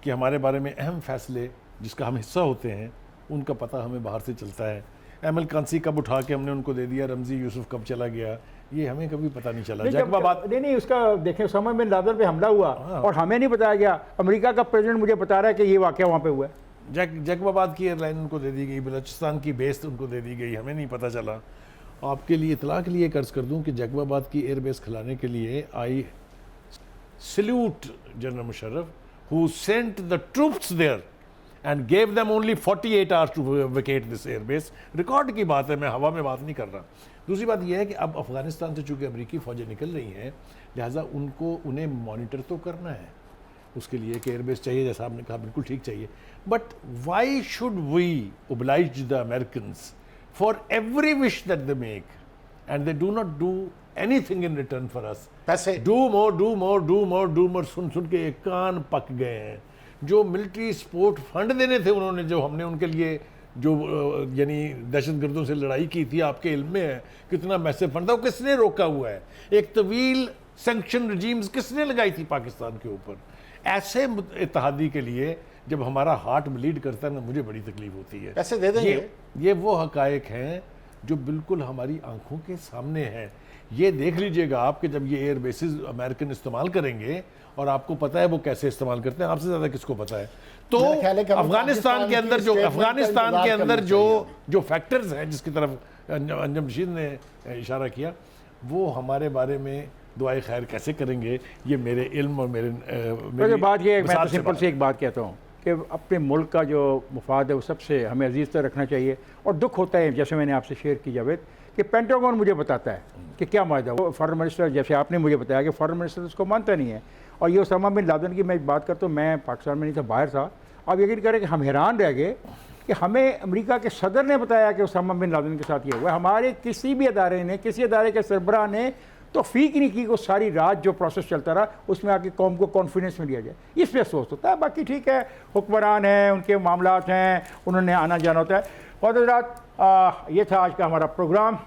कि हमारे बारे में अहम फैसले जिसका हम हिस्सा होते हैं उनका पता हमें बाहर से चलता है। एमल कांसी कब उठा के हमने उनको दे दिया, रमज़ी यूसुफ कब चला गया, ये हमें कभी पता नहीं चला।
नहीं, जब-
जैकबाबाद
नहीं उसका देखें, उसामा बिन लादेन पे हमला हुआ और हमें नहीं बताया गया। अमेरिका का प्रेसिडेंट मुझे बता रहा है कि ये वाकया वहाँ पे हुआ है।
जैकबाबाद की एयरलाइन उनको दे दी गई, बलूचिस्तान की बेस उनको दे दी गई, हमें नहीं पता चला। आपके लिए इतला के लिए कर्ज कर दूं कि जैकबाबाद की एयरबेस खिलाने के लिए I salute General Musharraf who sent the troops there and gave them only 48 hours to vacate this airbase। Record की बात है, मैं हवा में बात नहीं कर रहा। दूसरी बात यह है कि अब अफगानिस्तान से चूंकि अमेरिकी फौजें निकल रही हैं, लिहाजा उन्हें मॉनिटर तो करना है, उसके लिए एक एयरबेस चाहिए, जैसा आपने कहा बिल्कुल ठीक चाहिए। But why should we oblige the Americans for every wish that they make and they do not do anything in return for us?
पैसे
do more do more do more do more सुन सुन के कान पक गए हैं। जो military support fund देने थे उन्होंने, जो हमने उनके लिए जो यानी दहशतगर्दों से लड़ाई की थी, आपके इल्म में है कितना मैसिव फंड था, वो किसने रोका हुआ है? एक तवील सैंक्शन रजीम्स किसने लगाई थी पाकिस्तान के ऊपर? ऐसे इत्तेहादी के लिए जब हमारा हार्ट ब्लीड करता है ना, मुझे बड़ी तकलीफ होती है।
पैसे दे देंगे।
ये वो हकायक हैं जो बिल्कुल हमारी आंखों के सामने हैं। ये देख लीजिएगा आप कि जब ये एयर बेसिस अमेरिकन इस्तेमाल करेंगे, और आपको पता है वो कैसे इस्तेमाल करते हैं, आपसे ज़्यादा किसको पता है। तो
मेरा ख्याल है कि हमें
अफगानिस्तान के अंदर जो जो फैक्टर्स हैं जिसकी तरफ अंजम रशीद ने इशारा किया, वो हमारे बारे में दुआए खैर कैसे करेंगे, ये मेरे इल्म और मेरी
बात ये है, मैं तो
मिसाल से
सिंपल
बात
सी एक बात कहता हूँ कि अपने मुल्क का जो मुफाद है वो सबसे हमें अजीज़ तक रखना चाहिए। और दुख होता है, जैसे मैंने आपसे शेयर की जावेद, कि पेंटागन मुझे बताता है कि क्या मायदा, वो फॉरेन मिनिस्टर जैसे आपने मुझे बताया कि फॉरेन मिनिस्टर उसको मानता नहीं है। और ये उसामा बिन लादेन की मैं बात करता हूँ, मैं पाकिस्तान में नहीं था, बाहर था। अब यकीन करें कि हम हैरान रह गए कि हमें अमेरिका के सदर ने बताया कि उसामा बिन लादेन के साथ ये हुआ है। हमारे किसी भी अदारे ने, किसी अदारे के सरबराह ने तौफीक नहीं की कि सारी रात जो प्रोसेस चलता रहा उसमें आके कौम को कॉन्फिडेंस में लिया जाए। इस पर अफसोस होता है। बाकी ठीक है, हुक्मरान हैं, उनके मामलात हैं, उन्होंने आना जाना होता है। और हज़रात, ये था आज का हमारा प्रोग्राम।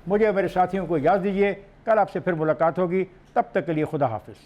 मुझे मेरे साथियों को इजाज़त दीजिए, कल आपसे फिर मुलाकात होगी। तब तक के लिए खुदा हाफिज़।